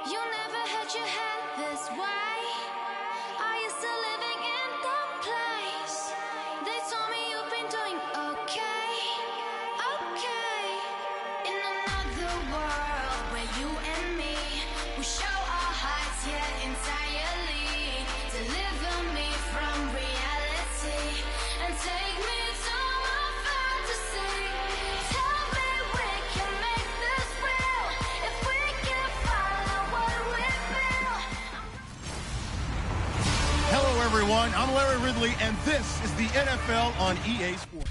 You never had your head this way. Are you still living in the place? They told me you've been doing okay, okay. In another world where you and me, we show our hearts yet entirely. Deliver me from reality and take me to my fantasy. Tell me we can make this real if we can follow what we feel. Hello, everyone. I'm Larry Ridley, and this is the NFL on EA Sports.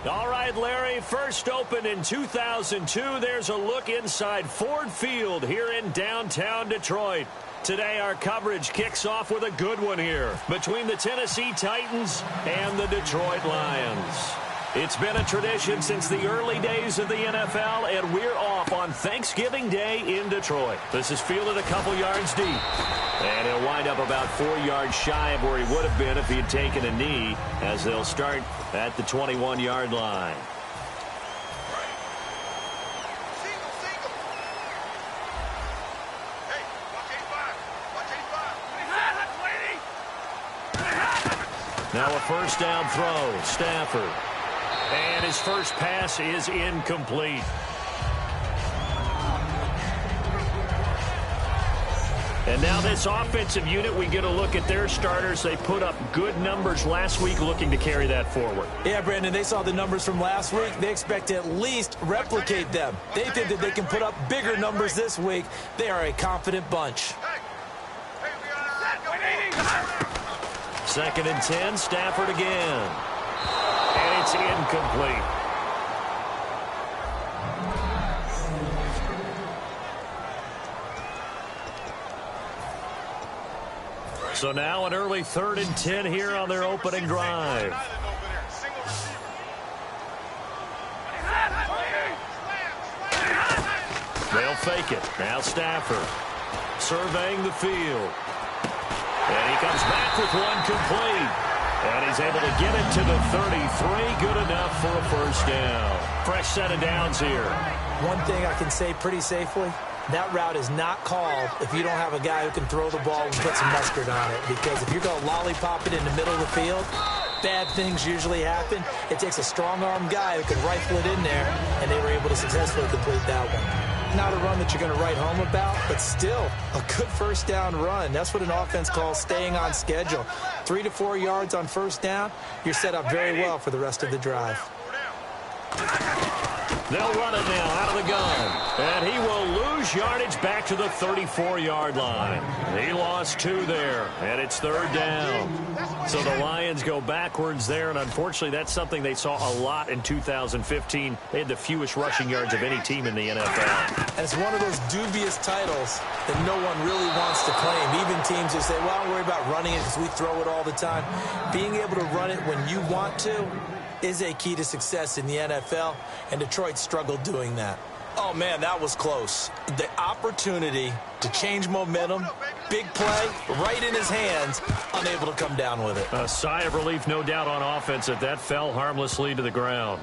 All right, Larry, first opened in 2002. There's a look inside Ford Field here in downtown Detroit. Today, our coverage kicks off with a good one here between the Tennessee Titans and the Detroit Lions. It's been a tradition since the early days of the NFL, and we're off on Thanksgiving Day in Detroit. This is fielded a couple yards deep, and he'll wind up about 4 yards shy of where he would have been if he had taken a knee, as they'll start at the 21-yard line. Now a first down throw, Stafford. And his first pass is incomplete. And now this offensive unit, we get a look at their starters. They put up good numbers last week, looking to carry that forward. Yeah, Brandon, they saw the numbers from last week. They expect to at least replicate them. They think that they can put up bigger numbers this week. They are a confident bunch. Second and 10, Stafford again. And it's incomplete. So now an early 3rd and 10 here on their opening drive. They'll fake it. Now Stafford surveying the field. And he comes back with one complete. And he's able to get it to the 33. Good enough for a first down. Fresh set of downs here. One thing I can say pretty safely, that route is not called if you don't have a guy who can throw the ball and put some mustard on it. Because if you're going to lollipop it in the middle of the field, bad things usually happen. It takes a strong-armed guy who can rifle it in there, and they were able to successfully complete that one. Not a run that you're going to write home about, but still a good first down run. That's what an offense calls staying on schedule. 3 to 4 yards on first down, you're set up very well for the rest of the drive. They'll run it now out of the gun. And he will lose yardage back to the 34-yard line. He lost 2 there, and it's 3rd down. So the Lions go backwards there, and unfortunately that's something they saw a lot in 2015. They had the fewest rushing yards of any team in the NFL. And it's one of those dubious titles that no one really wants to claim. Even teams that say, well, don't worry about running it because we throw it all the time. Being able to run it when you want to is a key to success in the NFL, and Detroit struggled doing that. Oh, man, that was close. The opportunity to change momentum, big play, right in his hands, unable to come down with it. A sigh of relief, no doubt, on offense that that fell harmlessly to the ground.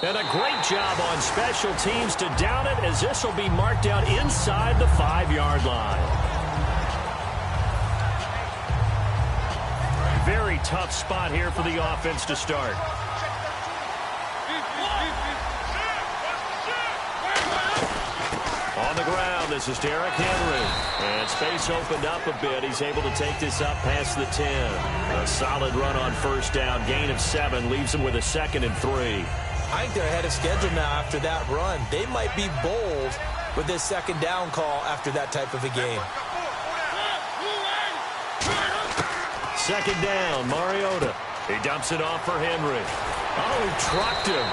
And a great job on special teams to down it, as this will be marked down inside the 5-yard line. Very tough spot here for the offense to start. On the ground, this is Derrick Henry. And space opened up a bit. He's able to take this up past the 10. A solid run on first down. Gain of 7 leaves him with a 2nd and 3. I think they're ahead of schedule now after that run. They might be bold with this 2nd down call after that type of a game. 2nd down, Mariota. He dumps it off for Henry. Oh, he trucked him.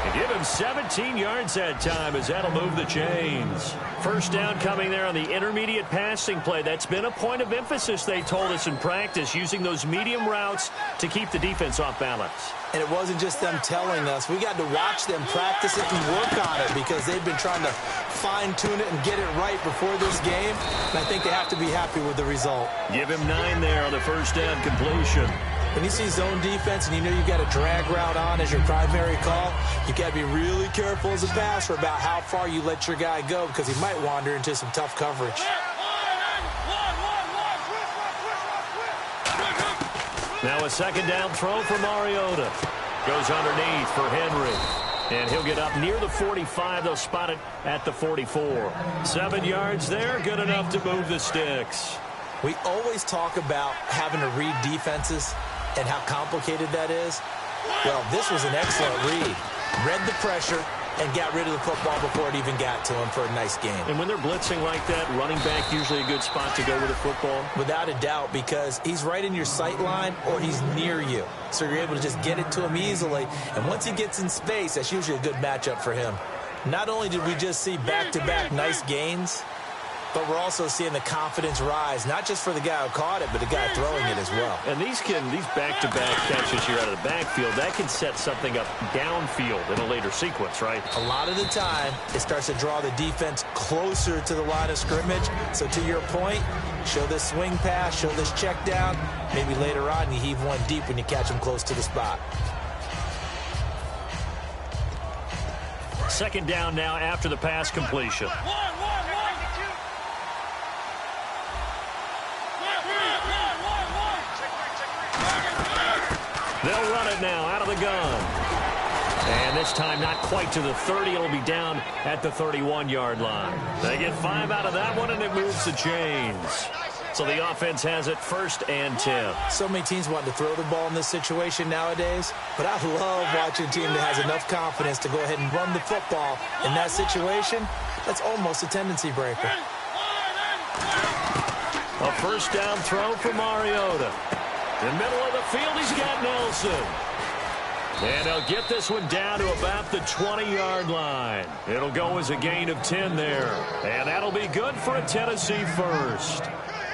And give him 17 yards that time, as that'll move the chains. First down coming there on the intermediate passing play. That's been a point of emphasis, they told us in practice, using those medium routes to keep the defense off balance. And it wasn't just them telling us. We got to watch them practice it and work on it, because they've been trying to fine-tune it and get it right before this game. And I think they have to be happy with the result. Give him 9 there on the first down completion. When you see zone defense and you know you've got a drag route on as your primary call, you got to be really careful as a passer about how far you let your guy go because he might wander into some tough coverage. Now a second down throw for Mariota. Goes underneath for Henry. And he'll get up near the 45. They'll spot it at the 44. 7 yards there, good enough to move the sticks. We always talk about having to read defenses and how complicated that is. Well, this was an excellent read. Read the pressure and got rid of the football before it even got to him for a nice game. And when they're blitzing like that, running back usually a good spot to go with the football? Without a doubt, because he's right in your sight line or he's near you. So you're able to just get it to him easily. And once he gets in space, that's usually a good matchup for him. Not only did we just see back-to-back nice gains, but we're also seeing the confidence rise, not just for the guy who caught it, but the guy throwing it as well. And these back-to-back catches here out of the backfield, that can set something up downfield in a later sequence, right? A lot of the time, it starts to draw the defense closer to the line of scrimmage. So to your point, show this swing pass, show this check down. Maybe later on you heave one deep when you catch him close to the spot. Second down now after the pass completion. They'll run it now out of the gun. And this time not quite to the 30. It'll be down at the 31-yard line. They get 5 out of that one, and it moves the chains. So the offense has it 1st and 10. So many teams want to throw the ball in this situation nowadays, but I love watching a team that has enough confidence to go ahead and run the football. In that situation, that's almost a tendency breaker. A first down throw for Mariota. In the middle of the field, he's got Nelson. And he'll get this one down to about the 20-yard line. It'll go as a gain of 10 there. And that'll be good for a Tennessee first.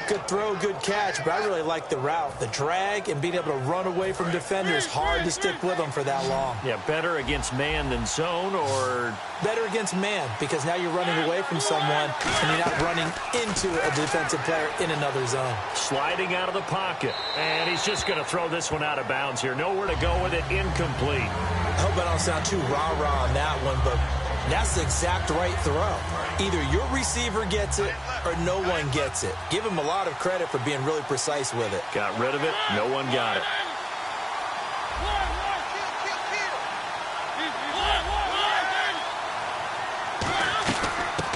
Good throw, good catch, but I really like the route. The drag and being able to run away from defenders, hard to stick with them for that long. Yeah, better against man than zone, or? Better against man, because now you're running away from someone and you're not running into a defensive player in another zone. Sliding out of the pocket, and he's just going to throw this one out of bounds here. Nowhere to go with it, incomplete. I hope I don't sound too rah-rah on that one, but that's the exact right throw. Either your receiver gets it or no one gets it. Give him a lot of credit for being really precise with it. Got rid of it. No one got it.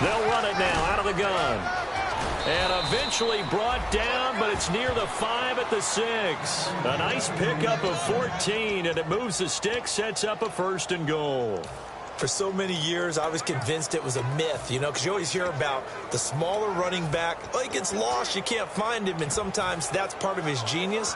They'll run it now out of the gun. And eventually brought down, but it's near the 5 at the 6. A nice pickup of 14, and it moves the stick, sets up a 1st and goal. For so many years, I was convinced it was a myth, you know, because you always hear about the smaller running back. Oh, he gets lost, you can't find him, and sometimes that's part of his genius.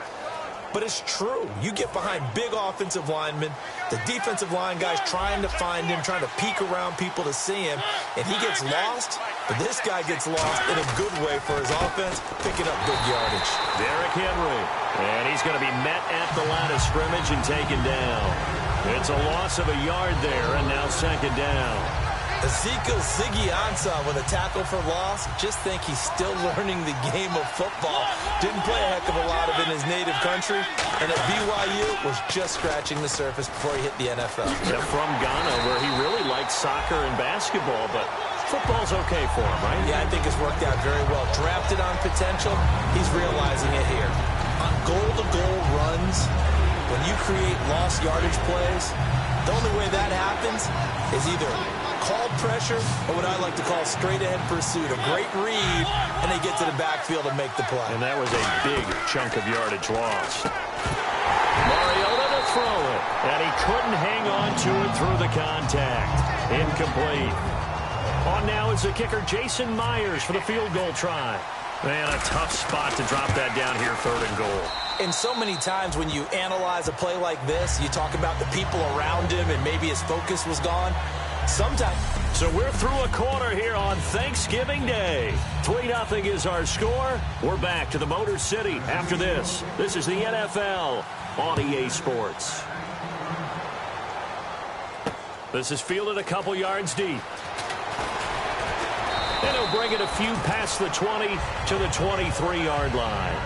But it's true. You get behind big offensive linemen, the defensive line guys trying to find him, trying to peek around people to see him, and he gets lost, but this guy gets lost in a good way for his offense, picking up good yardage. Derrick Henry, and he's going to be met at the line of scrimmage and taken down. It's a loss of a yard there, and now 2nd down. Ezekiel Ziggy-Ansah with a tackle for loss. Just think he's still learning the game of football. Didn't play a heck of a lot of it in his native country, and at BYU was just scratching the surface before he hit the NFL. Yeah, from Ghana, where he really liked soccer and basketball, but football's okay for him, right? Yeah, I think it's worked out very well. Drafted on potential, he's realizing it here. On goal-to-goal runs, when you create lost yardage plays, the only way that happens is either called pressure or what I like to call straight-ahead pursuit. A great read, and they get to the backfield and make the play. And that was a big chunk of yardage lost. Mariota to throw it, and he couldn't hang on to it through the contact. Incomplete. On now is the kicker, Jason Myers, for the field goal try. Man, a tough spot to drop that down here, 3rd and goal. And so many times when you analyze a play like this, you talk about the people around him and maybe his focus was gone. Sometimes. So we're through a quarter here on Thanksgiving Day. 3-0 is our score. We're back to the Motor City after this. This is the NFL on EA Sports. This is fielded a couple yards deep. And he'll bring it a few past the 20 to the 23-yard line.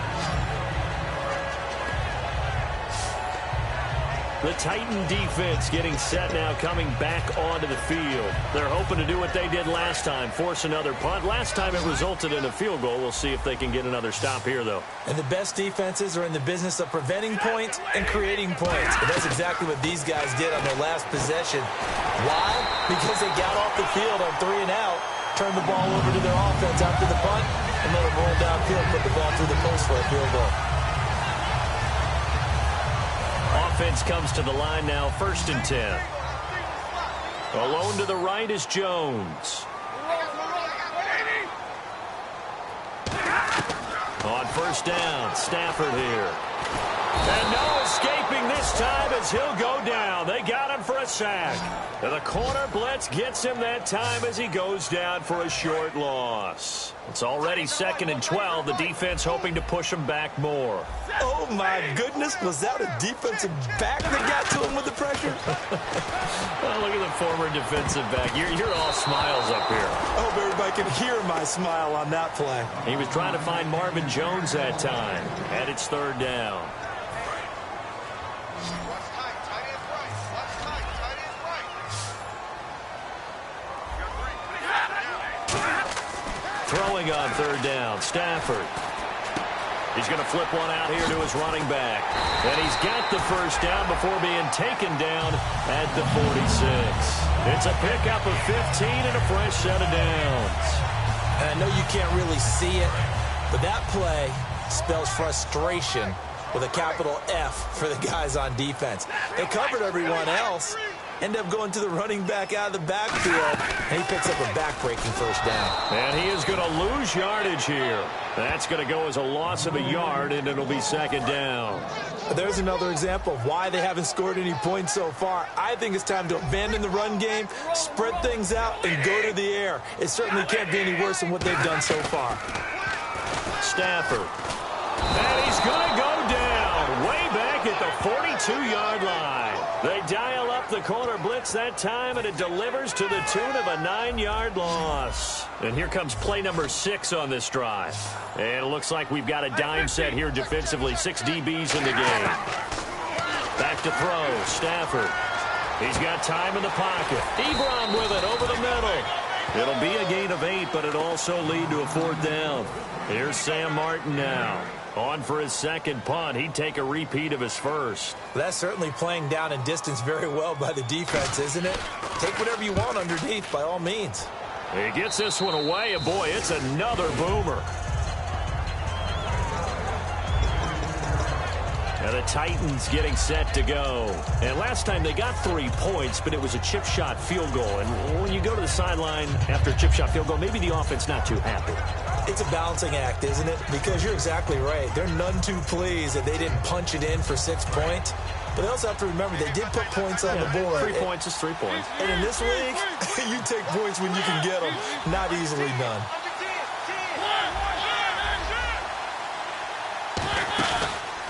The Titan defense getting set now, coming back onto the field. They're hoping to do what they did last time, force another punt. Last time it resulted in a field goal. We'll see if they can get another stop here, though. And the best defenses are in the business of preventing points and creating points. And that's exactly what these guys did on their last possession. Why? Because they got off the field on 3 and out, turned the ball over to their offense after the punt, and let them roll downfield, put the ball through the post for a field goal. Offense comes to the line now, 1st and 10. Alone to the right is Jones. On 1st down, Stafford here. And no escaping this time as he'll go down. They got him for a sack. And the corner blitz gets him that time as he goes down for a short loss. It's already 2nd and 12. The defense hoping to push him back more. Oh, my goodness. Was that a defensive back that got to him with the pressure? Oh, look at the former defensive back. You're all smiles up here. I hope everybody can hear my smile on that play. He was trying to find Marvin Jones that time. And it's 3rd down. Throwing on 3rd down, Stafford. He's going to flip one out here to his running back. And he's got the 1st down before being taken down at the 46. It's a pickup of 15 and a fresh set of downs. And I know you can't really see it, but that play spells frustration with a capital F for the guys on defense. They covered everyone else. End up going to the running back out of the backfield, and he picks up a back-breaking 1st down. And he is going to lose yardage here. That's going to go as a loss of a yard, and it'll be 2nd down. There's another example of why they haven't scored any points so far. I think it's time to abandon the run game, spread things out, and go to the air. It certainly can't be any worse than what they've done so far. Stafford. And he's going to go down way back at the 42-yard line. They dial up the corner blitz that time, and it delivers to the tune of a 9-yard loss. And here comes play number 6 on this drive. And it looks like we've got a dime set here defensively. 6 DBs in the game. Back to throw, Stafford. He's got time in the pocket. Ebron with it over the middle. It'll be a gain of 8, but it'll also lead to a 4th down. Here's Sam Martin now. On for his 2nd punt. He'd take a repeat of his 1st. That's certainly playing down and distance very well by the defense, isn't it? Take whatever you want underneath, by all means. He gets this one away, and boy, it's another boomer. And the Titans getting set to go. And last time they got 3 points, but it was a chip shot field goal. And when you go to the sideline after a chip shot field goal, maybe the offense not too happy. It's a balancing act, isn't it? Because you're exactly right. They're none too pleased that they didn't punch it in for 6 points. But they also have to remember they did put points on the board. 3 points is 3 points. And in this league, you take points when you can get them. Not easily done.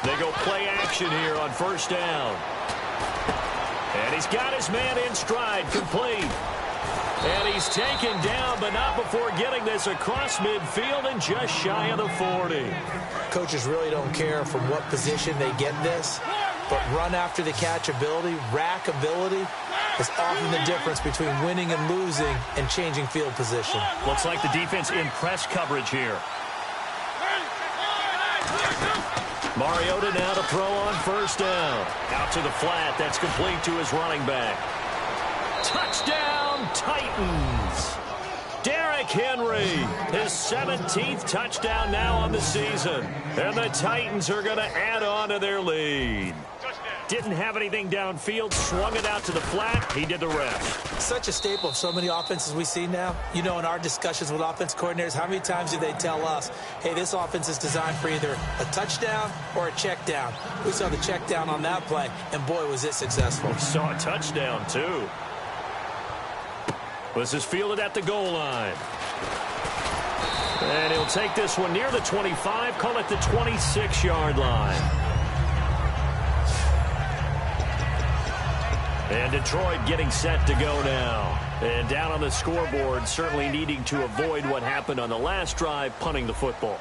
They go play action here on 1st down. And he's got his man in stride, complete. And he's taken down, but not before getting this across midfield and just shy of the 40. Coaches really don't care from what position they get this, but run after the catch ability, rack ability, is often the difference between winning and losing and changing field position. Looks like the defense in press coverage here. Mariota now to throw on 1st down. Out to the flat. That's complete to his running back. Touchdown, Titans. Derrick Henry, his 17th touchdown now on the season. And the Titans are going to add on to their lead. Didn't have anything downfield, swung it out to the flat. He did the rest. Such a staple of so many offenses we see now. You know, in our discussions with offense coordinators, how many times do they tell us, hey, this offense is designed for either a touchdown or a check down. We saw the check down on that play, and boy, was it successful. We saw a touchdown, too. This is fielded at the goal line. And he'll take this one near the 25, call it the 26-yard line. And Detroit getting set to go now. And down on the scoreboard, certainly needing to avoid what happened on the last drive, punting the football.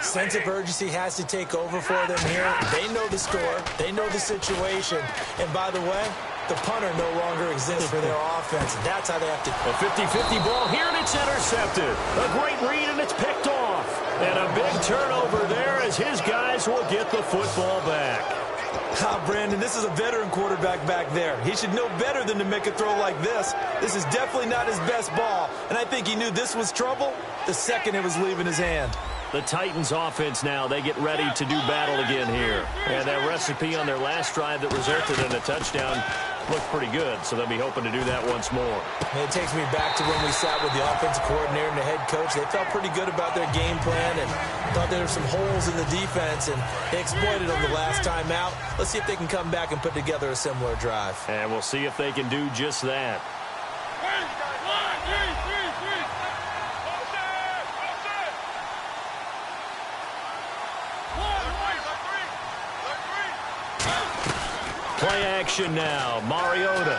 Sense of urgency has to take over for them here. They know the score. They know the situation. And by the way, the punter no longer exists for their offense. That's how they have to. A 50-50 ball here, and it's intercepted. A great read, and it's picked off. And a big turnover there as his guys will get the football back. Brandon, this is a veteran quarterback back there. He should know better than to make a throw like this. This is definitely not his best ball. And I think he knew this was trouble the second it was leaving his hand. The Titans offense now, they get ready to do battle again here. And that recipe on their last drive that resulted in a touchdown looked pretty good, so they'll be hoping to do that once more. It takes me back to when we sat with the offensive coordinator and the head coach. They felt pretty good about their game plan and thought there were some holes in the defense, and they exploited them the last time out. Let's see if they can come back and put together a similar drive. And we'll see if they can do just that. Play action now, Mariota.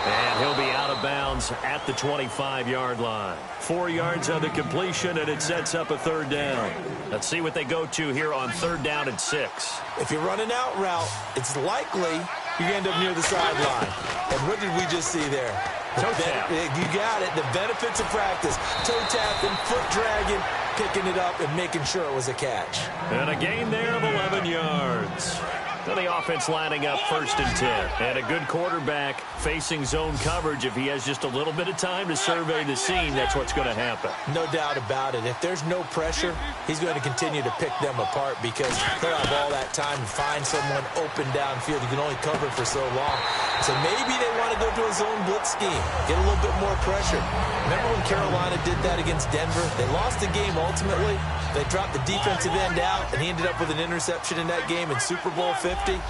And he'll be out of bounds at the 25-yard line. 4 yards on the completion, and it sets up a third down. Let's see what they go to here on 3rd down and 6. If you're running out route, it's likely you end up near the sideline. And what did we just see there? Toe tap. You got it. The benefits of practice. Toe tapping, foot dragging, picking it up, and making sure it was a catch. And a gain there of 11 yards. Now the offense lining up 1st and 10. And a good quarterback facing zone coverage. If he has just a little bit of time to survey the scene, that's what's going to happen. No doubt about it. If there's no pressure, he's going to continue to pick them apart because he'll have all that time to find someone open downfield. He can only cover for so long. So maybe they want to go to a zone blitz scheme, get a little bit more pressure. Remember when Carolina did that against Denver? They lost the game ultimately. They dropped the defensive end out, and he ended up with an interception in that game in Super Bowl 50.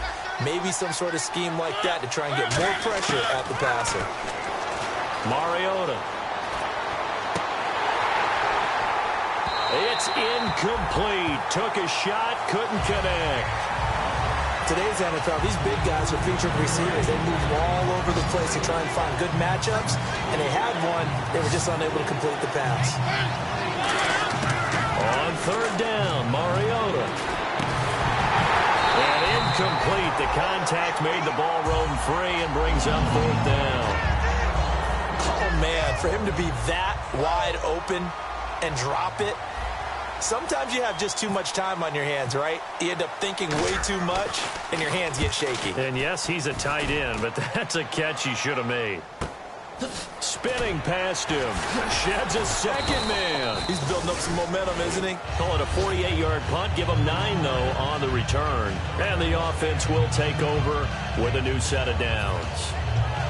Maybe some sort of scheme like that to try and get more pressure at the passer. Mariota. It's incomplete. Took a shot, couldn't connect. Today's NFL, these big guys are featured receivers. They move all over the place to try and find good matchups, and they had one. They were just unable to complete the pass. On 3rd down, Mariota. And incomplete. The contact made the ball roam free and brings up 4th down. Oh, man, for him to be that wide open and drop it. Sometimes you have just too much time on your hands, right? You end up thinking way too much, and your hands get shaky. And yes, he's a tight end, but that's a catch he should have made. Spinning past him. Sheds a second man. He's building up some momentum, isn't he? Call it a 48-yard punt. Give him 9, though, on the return. And the offense will take over with a new set of downs.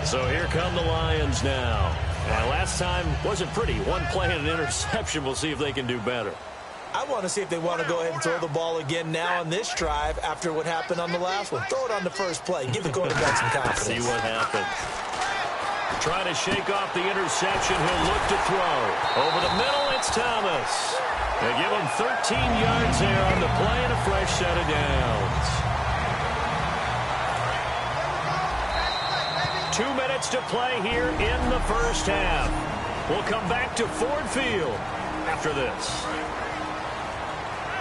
So here come the Lions now. And last time wasn't pretty. One play and an interception. We'll see if they can do better. I want to see if they want to go ahead and throw the ball again now on this drive after what happened on the last one. Throw it on the first play. Give the quarterback some confidence. See what happens. Trying to shake off the interception. He'll look to throw. Over the middle, it's Thomas. They give him 13 yards there on the play and a fresh set of downs. 2 minutes to play here in the first half. We'll come back to Ford Field after this.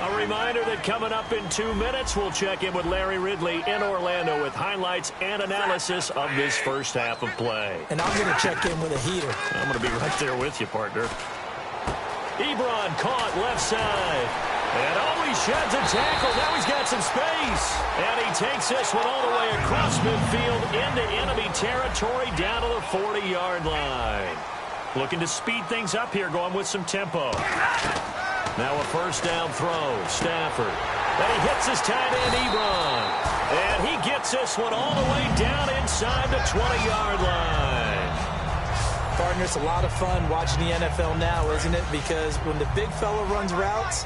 A reminder that coming up in 2 minutes, we'll check in with Larry Ridley in Orlando with highlights and analysis of this first half of play. And I'm going to check in with a heater. I'm going to be right there with you, partner. Ebron caught left side. And he sheds a tackle. Now he's got some space. And he takes this one all the way across midfield into enemy territory down to the 40-yard line. Looking to speed things up here, going with some tempo. Now a first down throw. Stafford. And he hits his tight end, Ebron. And he gets this one all the way down inside the 20-yard line. Partner, it's a lot of fun watching the NFL now, isn't it? Because when the big fella runs routes,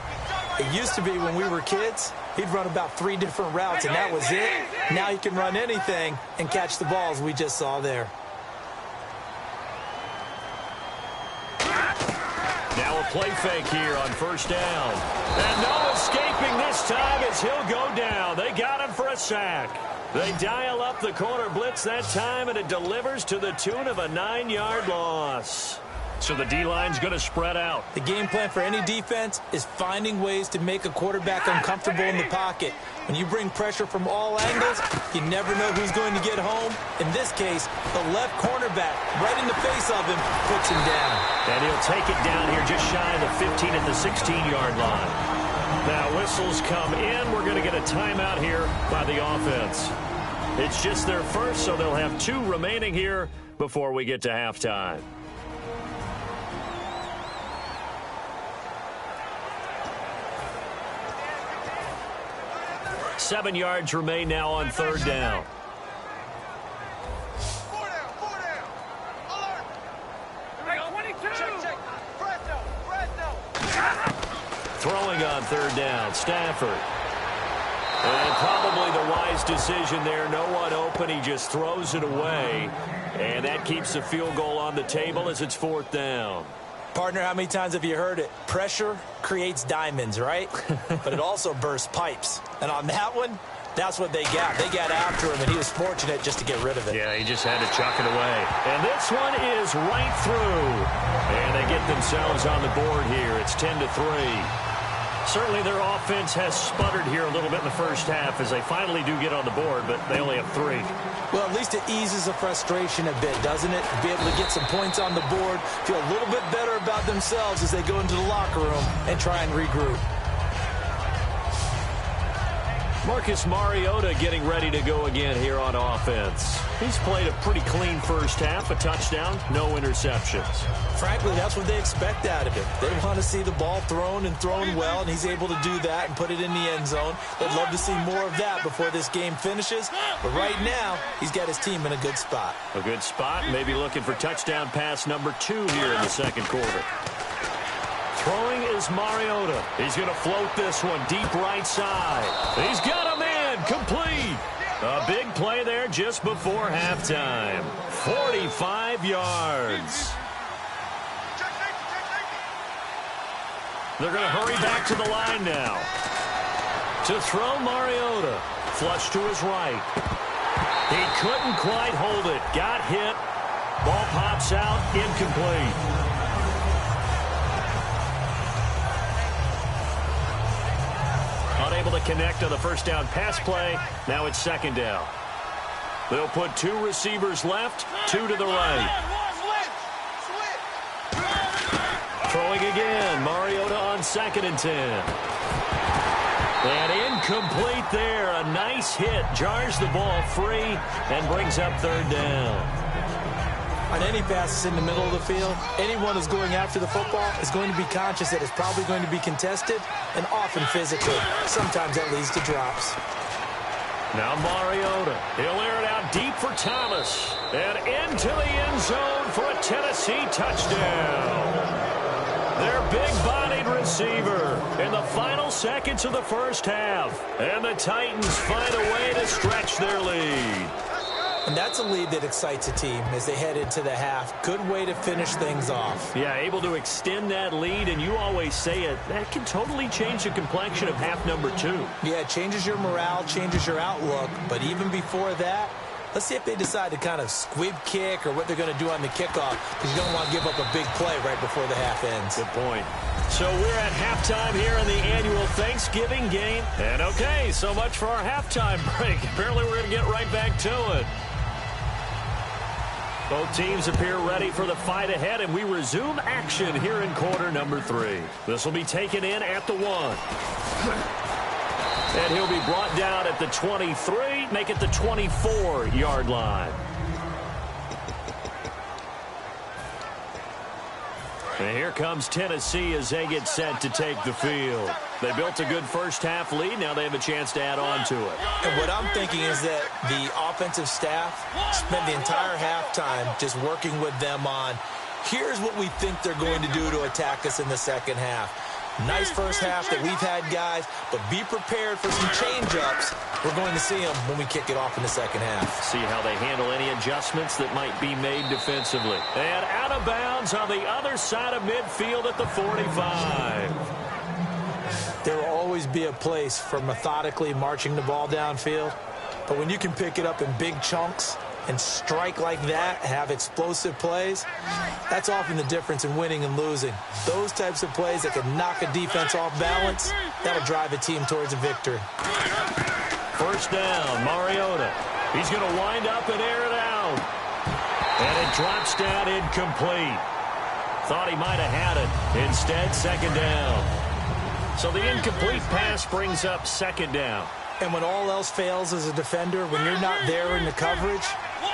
it used to be when we were kids, he'd run about 3 different routes, and that was it. Now he can run anything and catch the balls we just saw there. Now a play fake here on first down. And no escaping this time as he'll go down. They got him for a sack. They dial up the corner blitz that time, and it delivers to the tune of a 9-yard loss. So the D-line's going to spread out. The game plan for any defense is finding ways to make a quarterback uncomfortable in the pocket. When you bring pressure from all angles, you never know who's going to get home. In this case, the left cornerback, right in the face of him, puts him down. And he'll take it down here just shy of the 15 at the 16-yard line. Now whistles come in. We're going to get a timeout here by the offense. It's just their first, so they'll have 2 remaining here before we get to halftime. Seven yards remain now on 3rd down. Four down. Alert. Here we go. 22. Check. Fresno. Throwing on 3rd down, Stafford. And probably the wise decision there. No one open. He just throws it away. And that keeps the field goal on the table as it's 4th down. Partner, how many times have you heard it? Pressure creates diamonds, right? But it also bursts pipes. And on that one, that's what they got. They got after him, and he was fortunate just to get rid of it. Yeah, he just had to chuck it away. And this one is right through. And they get themselves on the board here. It's 10-3. Certainly their offense has sputtered here a little bit in the first half as they finally do get on the board, but they only have 3. Well, at least it eases the frustration a bit, doesn't it? Be able to get some points on the board, feel a little bit better about themselves as they go into the locker room and try and regroup. Marcus Mariota getting ready to go again here on offense. He's played a pretty clean first half, a touchdown, no interceptions. Frankly, that's what they expect out of him. They want to see the ball thrown and thrown well, and he's able to do that and put it in the end zone. They'd love to see more of that before this game finishes, but right now, he's got his team in a good spot. A good spot, maybe looking for touchdown pass number 2 here in the second quarter. Throwing is Mariota. He's going to float this one deep right side. He's got a man complete. A big play there just before halftime. 45 yards. They're going to hurry back to the line now. To throw Mariota. Flush to his right. He couldn't quite hold it. Got hit. Ball pops out. Incomplete. Unable to connect on the first down pass play. Now it's 2nd down. They'll put 2 receivers left, 2 to the right. Throwing again. Mariota on 2nd and 10. And incomplete there. A nice hit. Jars the ball free and brings up 3rd down. On any passes in the middle of the field, anyone who's going after the football is going to be conscious that it's probably going to be contested and often physically. Sometimes that leads to drops. Now Mariota. He'll air it out deep for Thomas. And into the end zone for a Tennessee touchdown. Their big-bodied receiver in the final seconds of the first half. And the Titans find a way to stretch their lead. And that's a lead that excites a team as they head into the half. Good way to finish things off. Yeah, able to extend that lead, and you always say it, that can totally change the complexion of half number 2. Yeah, it changes your morale, changes your outlook. But even before that, let's see if they decide to kind of squib kick or what they're going to do on the kickoff, because you don't want to give up a big play right before the half ends. Good point. So we're at halftime here in the annual Thanksgiving game. And okay, so much for our halftime break. Apparently we're going to get right back to it. Both teams appear ready for the fight ahead, and we resume action here in quarter number 3. This will be taken in at the 1. And he'll be brought down at the 23, make it the 24-yard line. And here comes Tennessee as they get set to take the field. They built a good first half lead. Now they have a chance to add on to it. And what I'm thinking is that the offensive staff spent the entire halftime just working with them on, here's what we think they're going to do to attack us in the second half. Nice first half that we've had, guys, but be prepared for some change-ups. We're going to see them when we kick it off in the second half. See how they handle any adjustments that might be made defensively. And out of bounds on the other side of midfield at the 45. There will always be a place for methodically marching the ball downfield, but when you can pick it up in big chunks and strike like that, have explosive plays, that's often the difference in winning and losing. Those types of plays that can knock a defense off balance, that'll drive a team towards a victory. First down, Mariota. He's going to wind up and air it out. And it drops down incomplete. Thought he might have had it. Instead, second down. So the incomplete pass brings up second down. And when all else fails as a defender, when you're not there in the coverage,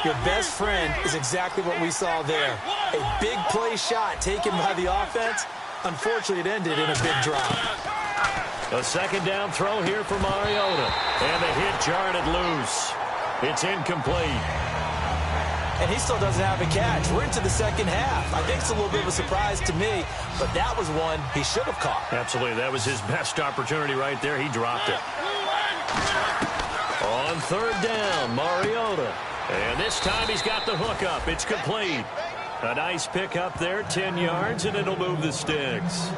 your best friend is exactly what we saw there. A big play shot taken by the offense. Unfortunately, it ended in a big drop. A second down throw here for Mariota. And the hit jarred it loose. It's incomplete. And he still doesn't have a catch. We're into the second half. I think it's a little bit of a surprise to me, but that was one he should have caught. Absolutely. That was his best opportunity right there. He dropped it. On third down, Mariota. And this time he's got the hook up. It's complete. A nice pick up there, 10 yards, and it'll move the sticks.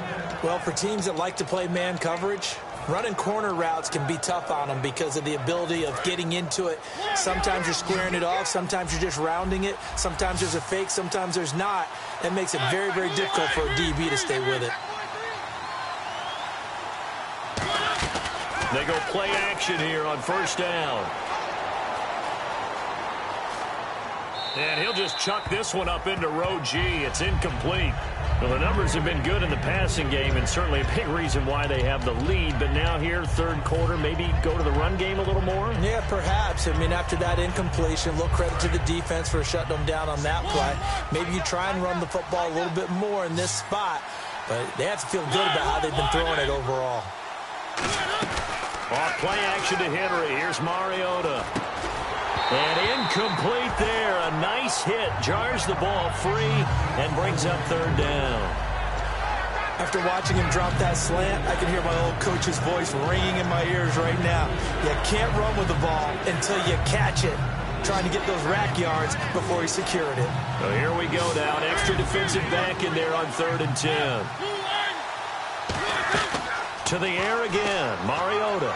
Well, for teams that like to play man coverage, running corner routes can be tough on them because of the ability of getting into it. Sometimes you're squaring it off. Sometimes you're just rounding it. Sometimes there's a fake. Sometimes there's not. That makes it very, very difficult for a DB to stay with it. They go play action here on first down. And he'll just chuck this one up into row G. It's incomplete. Well, the numbers have been good in the passing game, and certainly a big reason why they have the lead. But now here, third quarter, maybe go to the run game a little more? Yeah, perhaps. I mean, after that incompletion, a little credit to the defense for shutting them down on that play. Maybe you try and run the football a little bit more in this spot. But they have to feel good about how they've been throwing it overall. Off play action to Henry. Here's Mariota. And incomplete there. A nice hit. Jars the ball free and brings up third down. After watching him drop that slant, I can hear my old coach's voice ringing in my ears right now. You can't run with the ball until you catch it. Trying to get those rack yards before he secured it. So here we go now. An extra defensive back in there on 3rd and 10. To the air again. Mariota.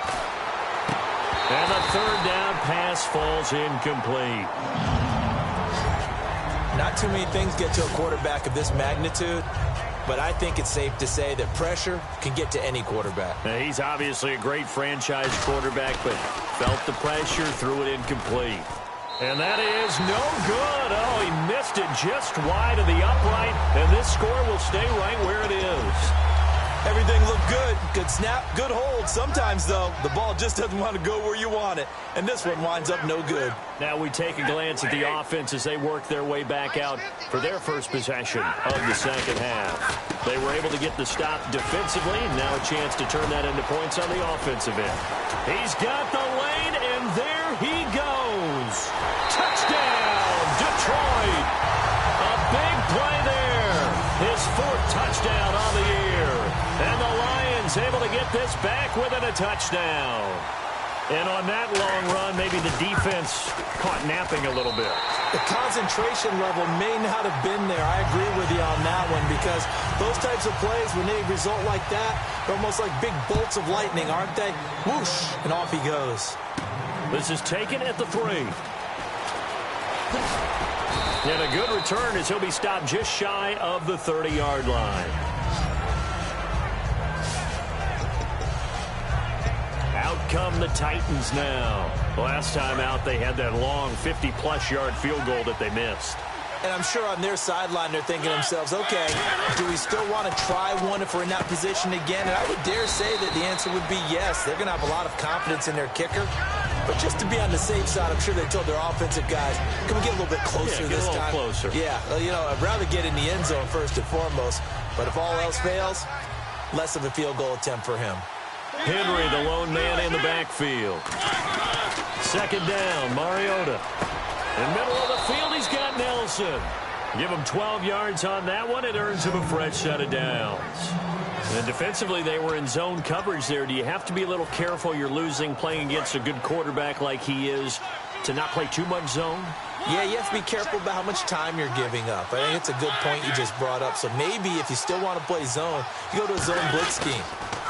And the third down pass falls incomplete. Not too many things get to a quarterback of this magnitude, but I think it's safe to say that pressure can get to any quarterback. Now, he's obviously a great franchise quarterback, but felt the pressure, threw it incomplete. And that is no good. Oh, he missed it just wide of the upright, and this score will stay right where it is. Everything looked good. Good snap, good hold. Sometimes, though, the ball just doesn't want to go where you want it. And this one winds up no good. Now we take a glance at the offense as they work their way back out for their first possession of the second half. They were able to get the stop defensively, and now a chance to turn that into points on the offensive end. He's got the lane, and there he goes. Touchdown, Detroit. A big play there. His 4th touchdown on the year. And the Lions able to get this back within a touchdown. And on that long run, maybe the defense caught napping a little bit. The concentration level may not have been there. I agree with you on that one because those types of plays, when they result like that, they're almost like big bolts of lightning, aren't they? Whoosh, and off he goes. This is taken at the 3. And a good return as he'll be stopped just shy of the 30-yard line. Out come the Titans now. Last time out, they had that long 50-plus yard field goal that they missed. And I'm sure on their sideline, they're thinking to themselves, okay, do we still want to try one if we're in that position again? And I would dare say that the answer would be yes. They're going to have a lot of confidence in their kicker. But just to be on the safe side, I'm sure they told their offensive guys, can we get a little bit closer this time? Closer. Yeah, well, you know, I'd rather get in the end zone first and foremost. But if all else fails, less of a field goal attempt for him. Henry, the lone man in the backfield. Second down, Mariota. In the middle of the field, he's got Nelson. Give him 12 yards on that one. It earns him a fresh set of downs. And defensively, they were in zone coverage there. Do you have to be a little careful? You're losing playing against a good quarterback like he is. to not play too much zone? Yeah, you have to be careful about how much time you're giving up. I think it's a good point you just brought up. So maybe if you still want to play zone, you go to a zone blitz scheme.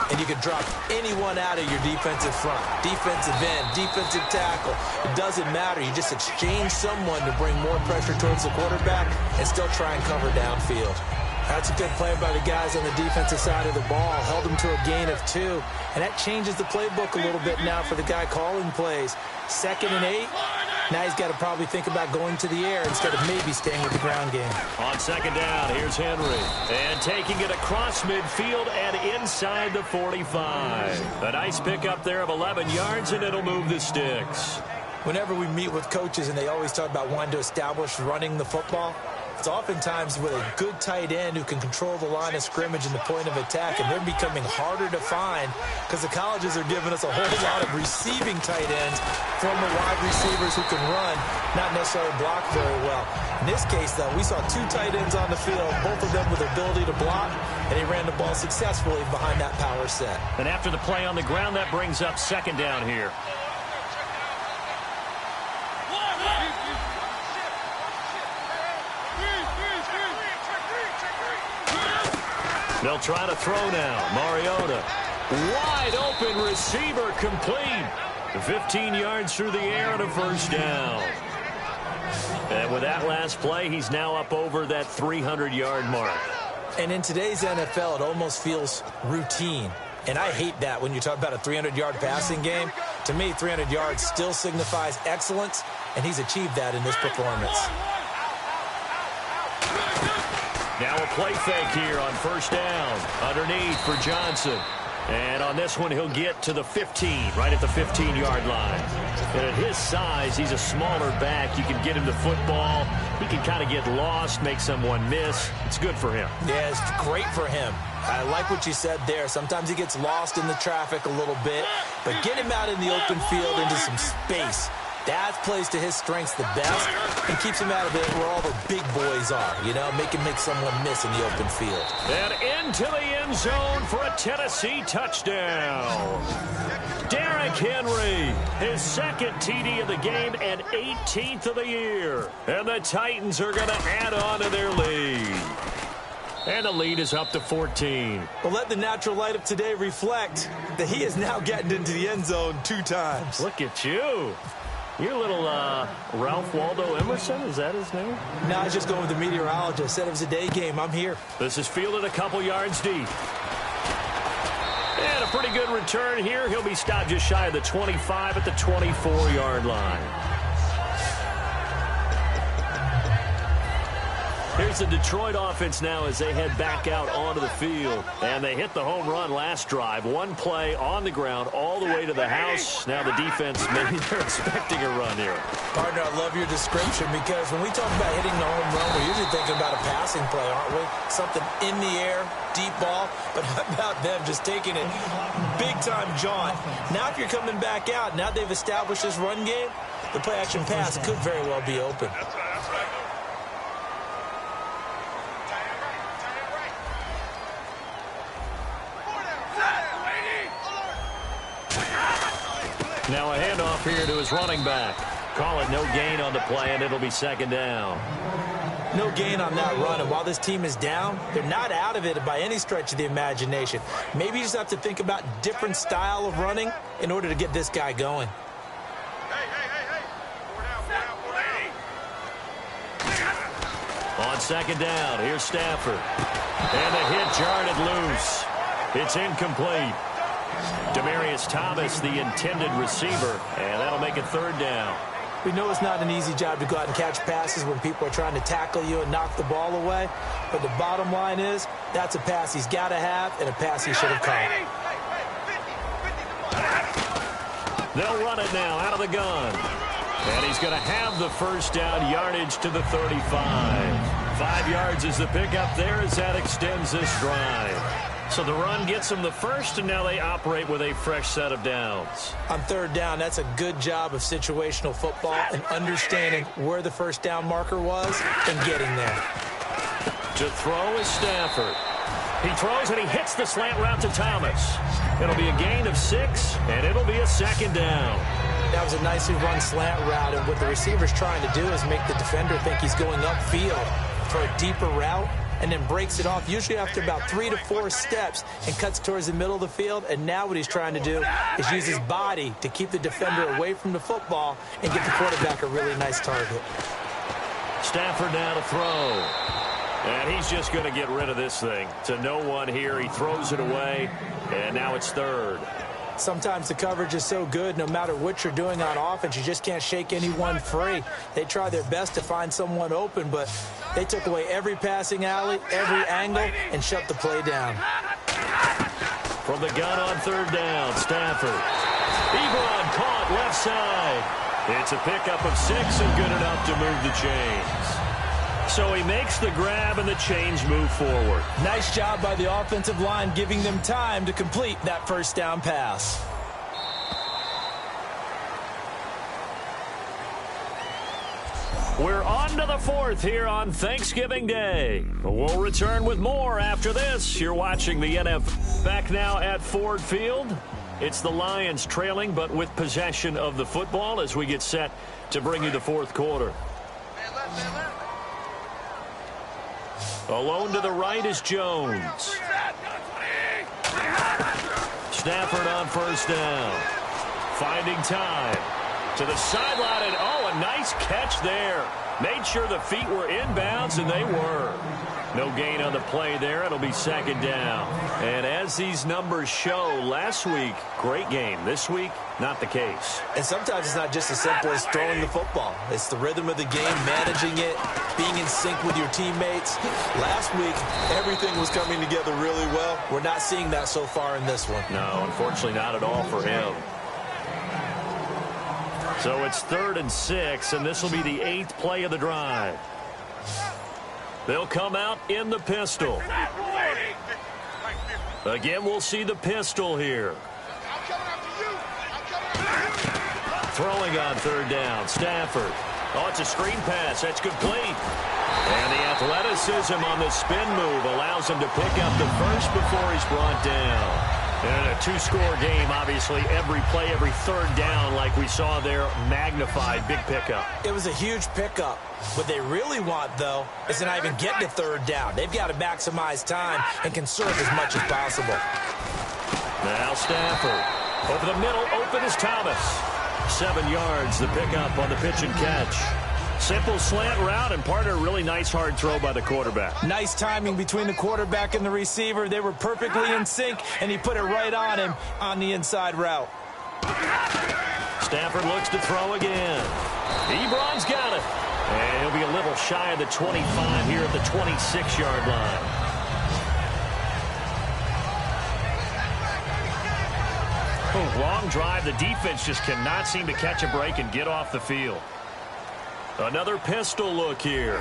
And you can drop anyone out of your defensive front. Defensive end, defensive tackle. It doesn't matter. You just exchange someone to bring more pressure towards the quarterback and still try and cover downfield. That's a good play by the guys on the defensive side of the ball. Held them to a gain of 2. And that changes the playbook a little bit now for the guy calling plays. 2nd and 8. Now he's got to probably think about going to the air instead of maybe staying with the ground game. On 2nd down, here's Henry. And taking it across midfield and inside the 45. A nice pickup there of 11 yards, and it'll move the sticks. Whenever we meet with coaches and they always talk about wanting to establish running the football, it's oftentimes with a good tight end who can control the line of scrimmage and the point of attack, and they're becoming harder to find because the colleges are giving us a whole lot of receiving tight ends from the wide receivers who can run, not necessarily block very well. In this case, though, we saw 2 tight ends on the field, both of them with the ability to block, and he ran the ball successfully behind that power set. And after the play on the ground, that brings up 2nd down here. They'll try to throw now. Mariota. Wide open receiver complete. 15 yards through the air and a 1st down. And with that last play, he's now up over that 300-yard mark. And in today's NFL, it almost feels routine. And I hate that when you talk about a 300-yard passing game. To me, 300 yards still signifies excellence, and he's achieved that in this performance. Now a play fake here on 1st down. Underneath for Johnson. And on this one, he'll get to the 15, right at the 15-yard line. And at his size, he's a smaller back. You can get him the football. He can kind of get lost, make someone miss. It's good for him. Yeah, it's great for him. I like what you said there. Sometimes he gets lost in the traffic a little bit. But get him out in the open field into some space. That plays to his strengths the best and keeps him out of it where all the big boys are, you know, make someone miss in the open field. And into the end zone for a Tennessee touchdown. Derrick Henry, his 2nd TD of the game and 18th of the year. And the Titans are going to add on to their lead. And the lead is up to 14. Well, let the natural light of today reflect that he is now getting into the end zone 2 times. Look at you. You're a little Ralph Waldo Emerson, is that his name? No, I was just going with the meteorologist. Said it was a day game. I'm here. This is fielded a couple yards deep. And a pretty good return here. He'll be stopped just shy of the 25 at the 24-yard line. Here's the Detroit offense now as they head back out onto the field. And they hit the home run last drive. 1 play on the ground all the way to the house. Now the defense, maybe they're expecting a run here. Partner, I love your description because when we talk about hitting the home run, we're usually thinking about a passing play, aren't we? Something in the air, deep ball. But how about them just taking it big-time jaunt? Now if you're coming back out, now they've established this run game, the play-action pass could very well be open. That's right. Now a handoff here to his running back. Call it no gain on the play, and it'll be 2nd down. No gain on that run, and while this team is down, they're not out of it by any stretch of the imagination. Maybe you just have to think about different style of running in order to get this guy going. Hey. 4 down. On 2nd down, here's Stafford. And the hit jarred it loose. It's incomplete. Demaryius Thomas, the intended receiver, and that'll make it 3rd down. We know it's not an easy job to go out and catch passes when people are trying to tackle you and knock the ball away. But the bottom line is, that's a pass he's got to have and a pass he should have caught. They'll run it now out of the gun. And he's going to have the 1st down, yardage to the 35. 5 yards is the pickup there as that extends this drive. So the run gets them the 1st, and now they operate with a fresh set of downs. On 3rd down, that's a good job of situational football and understanding where the 1st down marker was and getting there. To throw is Stafford. He throws and he hits the slant route to Thomas. It'll be a gain of 6, and it'll be a 2nd down. That was a nicely run slant route, and what the receiver's trying to do is make the defender think he's going upfield for a deeper route, and then breaks it off, usually after about 3 to 4 steps, and cuts towards the middle of the field. And now what he's trying to do is use his body to keep the defender away from the football and get the quarterback a really nice target. Stafford now to throw. And he's just going to get rid of this thing. To no one here. He throws it away, and now it's third. Sometimes the coverage is so good, no matter what you're doing on offense, you just can't shake anyone free. They try their best to find someone open, but they took away every passing alley, every angle, and shut the play down. From the gun on third down, Stafford. Ebron caught left side. It's a pickup of 6 and good enough to move the chains. So he makes the grab and the chains move forward. Nice job by the offensive line giving them time to complete that first down pass. We're on to the fourth here on Thanksgiving Day. We'll return with more after this. You're watching the NFL. Back now at Ford Field. It's the Lions trailing, but with possession of the football as we get set to bring you the fourth quarter. Alone to the right is Jones. Stafford on first down. Finding time. To the sideline, and oh, a nice catch there. Made sure the feet were inbounds, and they were. No gain on the play there. It'll be second down. And as these numbers show, last week, great game. This week, not the case. And sometimes it's not just as simple as throwing the football. It's the rhythm of the game, managing it, being in sync with your teammates. Last week, everything was coming together really well. We're not seeing that so far in this one. No, unfortunately not at all for him. So it's 3rd and 6, and this will be the 8th play of the drive. They'll come out in the pistol. Again, we'll see the pistol here. Throwing on third down, Stafford. Oh, it's a screen pass. That's complete. And the athleticism on the spin move allows him to pick up the first before he's brought down. And a 2-score game, obviously, every play, every third down, like we saw there, magnified, big pickup. It was a huge pickup. What they really want, though, is to not even get to third down. They've got to maximize time and conserve as much as possible. Now Stafford. Over the middle, open is Thomas. 7 yards, the pickup on the pitch and catch. Simple slant route, and part of a really nice hard throw by the quarterback. Nice timing between the quarterback and the receiver. They were perfectly in sync, and he put it right on him on the inside route. Stafford looks to throw again. Ebron's got it. And he'll be a little shy of the 25 here at the 26-yard line. Oh, long drive. The defense just cannot seem to catch a break and get off the field. Another pistol look here.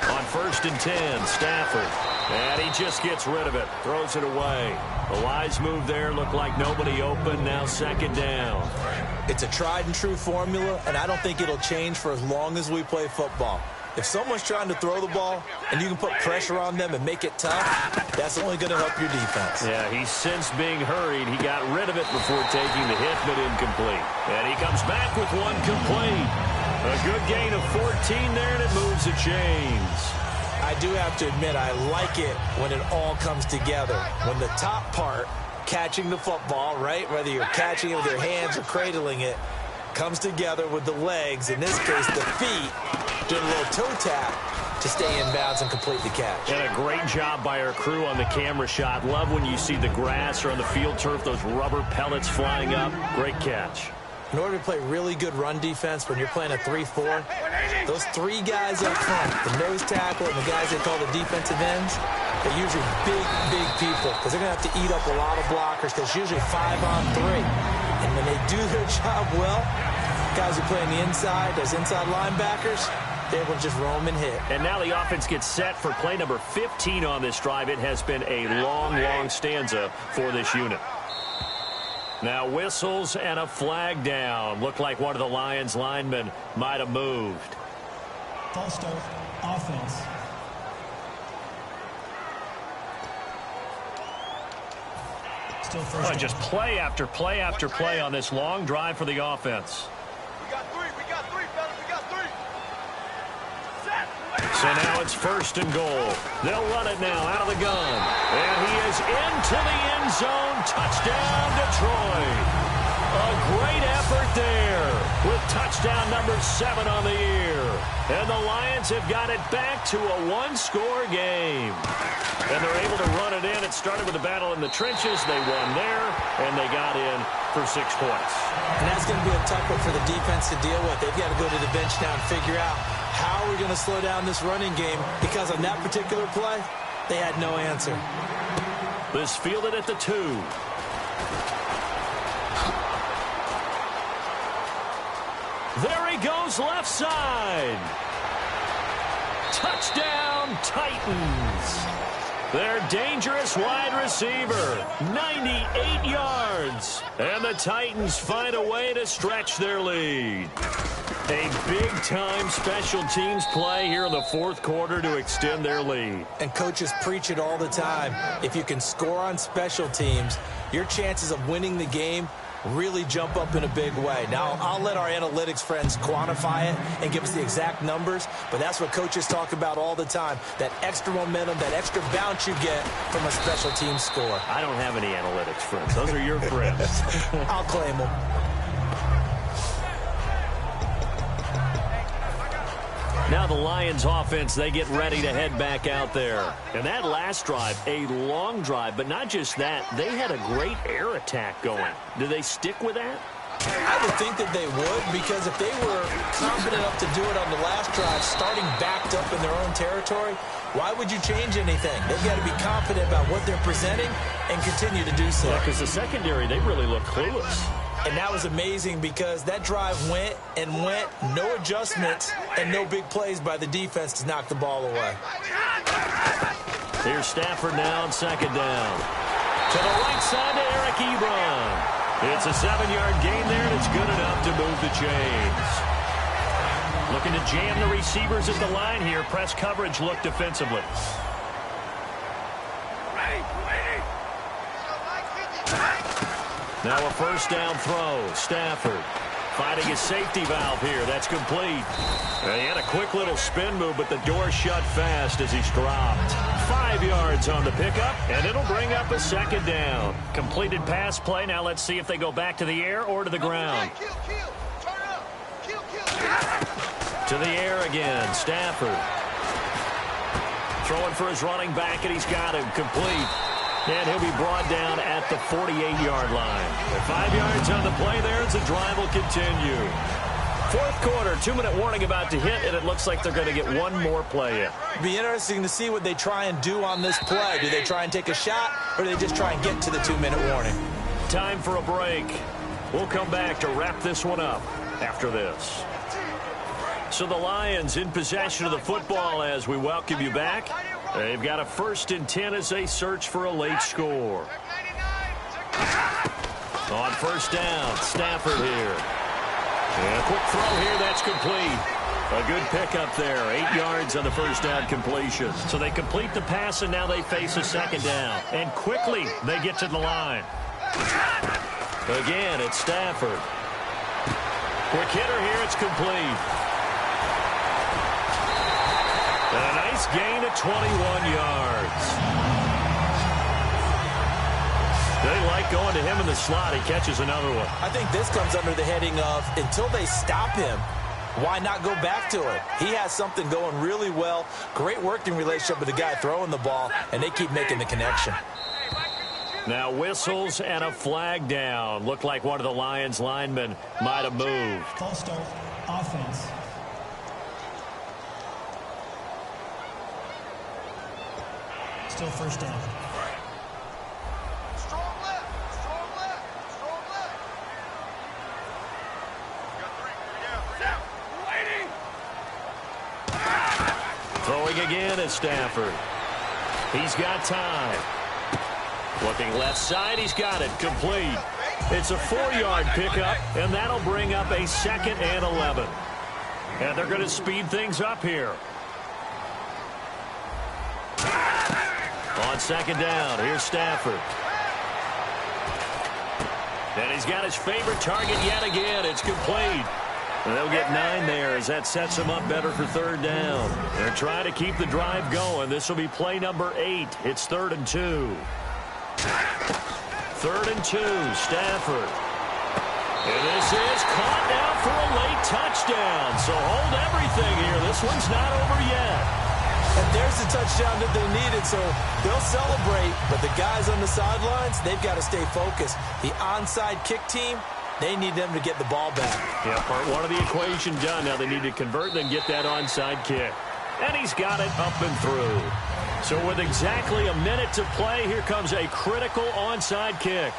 On 1st and 10, Stafford. And he just gets rid of it. Throws it away. A wise move there. Looked like nobody open. Now 2nd down. It's a tried and true formula, and I don't think it'll change for as long as we play football. If someone's trying to throw the ball and you can put pressure on them and make it tough, that's only going to help your defense. Yeah, he's since being hurried. He got rid of it before taking the hit, but incomplete. And he comes back with one complete. A good gain of 14 there, and it moves the chains. I do have to admit, I like it when it all comes together. When the top part, catching the football, right, whether you're catching it with your hands or cradling it, comes together with the legs, in this case the feet, doing a little toe tap to stay in bounds and complete the catch. And a great job by our crew on the camera shot. Love when you see the grass or on the field turf, those rubber pellets flying up. Great catch. In order to play really good run defense when you're playing a 3-4, those 3 guys up front, the nose tackle and the guys they call the defensive ends, they're usually big people because they're going to have to eat up a lot of blockers because it's usually 5-on-3. And when they do their job well, guys who play on the inside, those inside linebackers, they will just roam and hit. And now the offense gets set for play number 15 on this drive. It has been a long stanza for this unit. Now whistles and a flag down. Looked like one of the Lions linemen might have moved. False start, offense. Still first down. Just play after play after play on this long drive for the offense. We got three, fellas, we got three. So now it's 1st and goal. They'll run it now out of the gun. And he is into the end zone. Touchdown, Detroit. A great effort there with touchdown number 7 on the year. And the Lions have got it back to a 1-score game. And they're able to run it in. It started with a battle in the trenches. They won there, and they got in for 6 points. And that's going to be a tough one for the defense to deal with. They've got to go to the bench now and figure out how we're going to slow down this running game, because on that particular play, they had no answer. This fielded at the 2. There he goes, left side. Touchdown, Titans. Their dangerous wide receiver, 98 yards. And the Titans find a way to stretch their lead. A big-time special teams play here in the 4th quarter to extend their lead. And coaches preach it all the time. If you can score on special teams, your chances of winning the game really jump up in a big way. Now, I'll let our analytics friends quantify it and give us the exact numbers, but that's what coaches talk about all the time, that extra momentum, that extra bounce you get from a special team score. I don't have any analytics friends. Those are your friends. I'll claim them. Now the Lions offense, they get ready to head back out there. And that last drive, a long drive, but not just that, they had a great air attack going. Do they stick with that? I would think that they would, because if they were confident enough to do it on the last drive, starting backed up in their own territory, why would you change anything? They've got to be confident about what they're presenting and continue to do so. Yeah, because the secondary, they really look clueless. And that was amazing, because that drive went and went, no adjustments and no big plays by the defense to knock the ball away. Here's Stafford now on 2nd down. To the right side to Eric Ebron. It's a 7-yard gain there, and it's good enough to move the chains. Looking to jam the receivers at the line here. Press coverage look defensively. Now a 1st down throw. Stafford finding his safety valve here. That's complete. And he had a quick little spin move, but the door shut fast as he's dropped. 5 yards on the pickup, and it'll bring up a 2nd down. Completed pass play. Now let's see if they go back to the air or to the ground. To the air again. Stafford throwing for his running back, and he's got him complete. And he'll be brought down at the 48-yard line. And 5 yards on the play there as the drive will continue. 4th quarter, 2-minute warning about to hit, and it looks like they're going to get one more play in. It'll be interesting to see what they try and do on this play. Do they try and take a shot, or do they just try and get to the 2-minute warning? Time for a break. We'll come back to wrap this one up after this. So the Lions in possession of the football as we welcome you back. They've got a 1st and 10 as they search for a late score. On 1st down, Stafford here. And a quick throw here, that's complete. A good pickup there, 8 yards on the 1st down completion. So they complete the pass, and now they face a 2nd down. And quickly, they get to the line. Again, it's Stafford. Quick hitter here, it's complete. And a nice gain of 21 yards. They like going to him in the slot. He catches another one. I think this comes under the heading of, until they stop him, why not go back to it? He has something going really well. Great working relationship with the guy throwing the ball, and they keep making the connection. Now whistles and a flag down. Looked like one of the Lions linemen might have moved. False start, offense. Still 1st down. Strong left, strong left, strong left. We got three down. Waiting. Throwing again is Stafford. He's got time. Looking left side, he's got it. Complete. It's a 4-yard pickup, and that'll bring up a 2nd and 11. And they're going to speed things up here. On 2nd down, here's Stafford. And he's got his favorite target yet again. It's complete. And they'll get 9 there as that sets them up better for third down. They're trying to keep the drive going. This will be play number 8. It's 3rd and 2. 3rd and 2, Stafford. And this is caught now for a late touchdown. So hold everything here. This one's not over yet. And there's the touchdown that they needed, so they'll celebrate. But the guys on the sidelines, they've got to stay focused. The onside kick team, they need them to get the ball back. Yeah, part 1 of the equation done. Now they need to convert and get that onside kick. And he's got it up and through. So with exactly a minute to play, here comes a critical onside kick.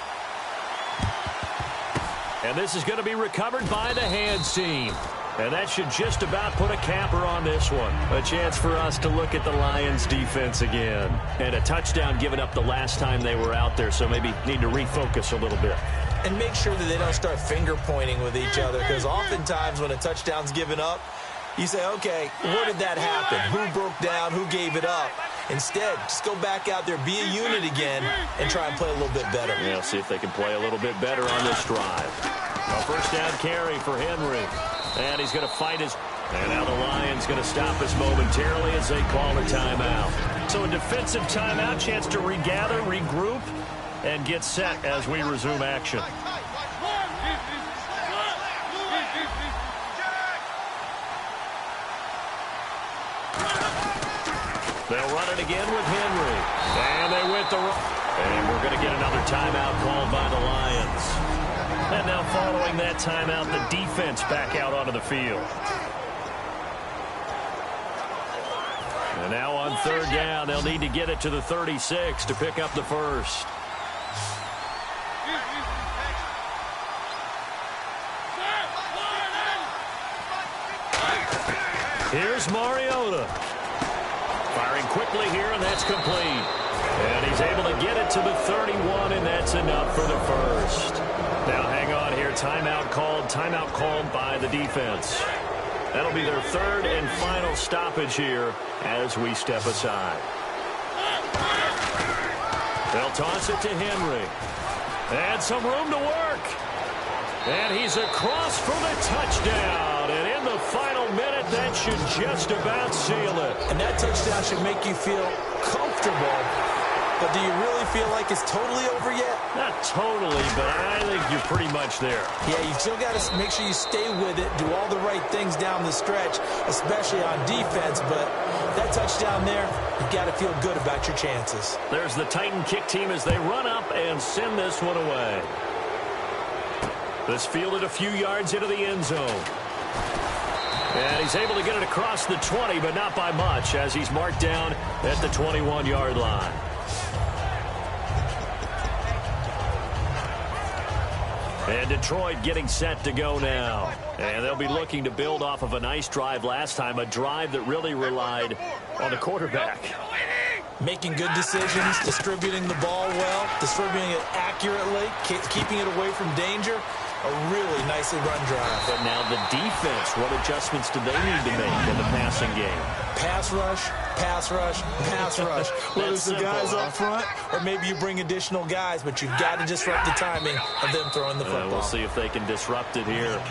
And this is going to be recovered by the hands team. And that should just about put a capper on this one. A chance for us to look at the Lions defense again. And a touchdown given up the last time they were out there, so maybe need to refocus a little bit. And make sure that they don't start finger pointing with each other, because oftentimes when a touchdown's given up, you say, okay, where did that happen? Who broke down? Who gave it up? Instead, just go back out there, be a unit again, and try and play a little bit better. Yeah, see if they can play a little bit better on this drive. A first down carry for Henry. And he's going to fight his... And now the Lions going to stop us momentarily as they call a timeout. So a defensive timeout, chance to regather, regroup, and get set as we resume action. They'll run it again with Henry. And they went the... And we're going to get another timeout called by the Lions. And now following that timeout, the defense back out onto the field. And now on third down, they'll need to get it to the 36 to pick up the first. Here's Mariota. Firing quickly here, and that's complete. And he's able to get it to the 31, and that's enough for the first. Now hang on here. Timeout called by the defense. That'll be their 3rd and final stoppage here as we step aside. They'll toss it to Henry. And some room to work. And he's across for the touchdown. And in the final minute, that should just about seal it. And that touchdown should make you feel comfortable. But do you really feel like it's totally over yet? Not totally, but I think you're pretty much there. Yeah, you've still got to make sure you stay with it, do all the right things down the stretch, especially on defense. But that touchdown there, you've got to feel good about your chances. There's the Titan kick team as they run up and send this one away. This fielded a few yards into the end zone. And he's able to get it across the 20, but not by much, as he's marked down at the 21-yard line. And Detroit getting set to go now. And they'll be looking to build off of a nice drive last time, a drive that really relied on the quarterback. Making good decisions, distributing the ball well, distributing it accurately, keeping it away from danger. A really nicely run drive. But now the defense, what adjustments do they need to make in the passing game? Pass rush, pass rush, pass rush. Whether it's the guys up front or maybe you bring additional guys, but you've got to disrupt the timing of them throwing the football. We'll see if they can disrupt it here.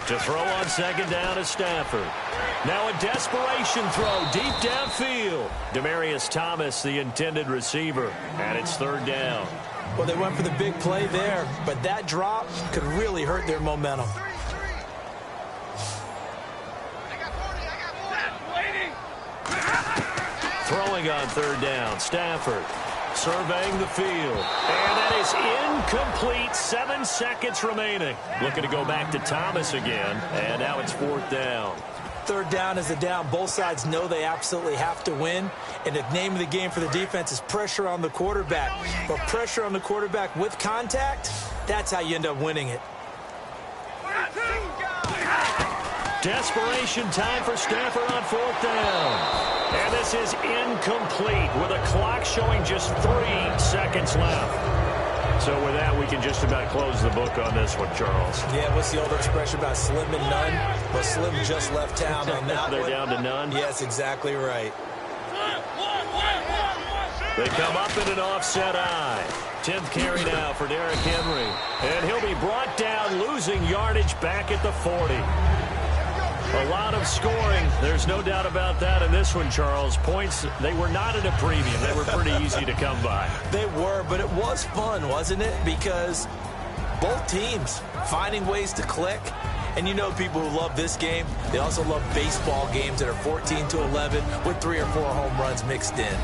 To throw on second down is Stafford. Now a desperation throw deep downfield. Demaryius Thomas, the intended receiver, and it's third down. Well, they went for the big play there, but that drop could really hurt their momentum. Throwing on third down, Stafford. Surveying the field. And that is incomplete. 7 seconds remaining. Looking to go back to Thomas again. And now it's fourth down. Third down is a down. Both sides know they absolutely have to win. And the name of the game for the defense is pressure on the quarterback. But pressure on the quarterback with contact, that's how you end up winning it. Desperation time for Stafford on fourth down. And this is incomplete with a clock showing just 3 seconds left. So with that, we can just about close the book on this one, Charles. Yeah, what's the old expression about slim and none? Well, Slim just left town on that They're one. down to none? Yes, exactly right. They come up in an offset eye. 10th carry now for Derrick Henry. And he'll be brought down, losing yardage back at the 40. A lot of scoring. There's no doubt about that in this one, Charles. Points, they were not at a premium. They were pretty easy to come by. They were, but it was fun, wasn't it? Because both teams finding ways to click. And you know people who love this game, they also love baseball games that are 14-11 with 3 or 4 home runs mixed in.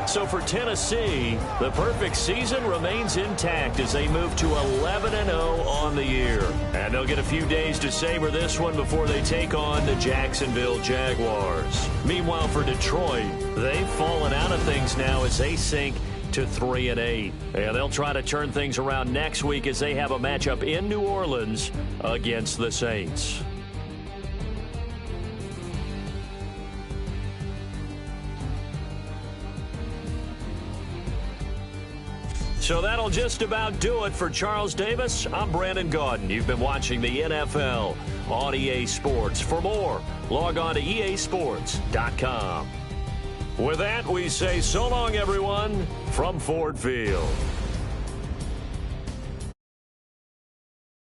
So for Tennessee, the perfect season remains intact as they move to 11-0 on the year. And they'll get a few days to savor this one before they take on the Jacksonville Jaguars. Meanwhile, for Detroit, they've fallen out of things now as they sink to 3-8. And they'll try to turn things around next week as they have a matchup in New Orleans against the Saints. So that'll just about do it for Charles Davis. I'm Brandon Gaudin. You've been watching the NFL on EA Sports. For more, log on to easports.com. With that, we say so long, everyone, from Ford Field.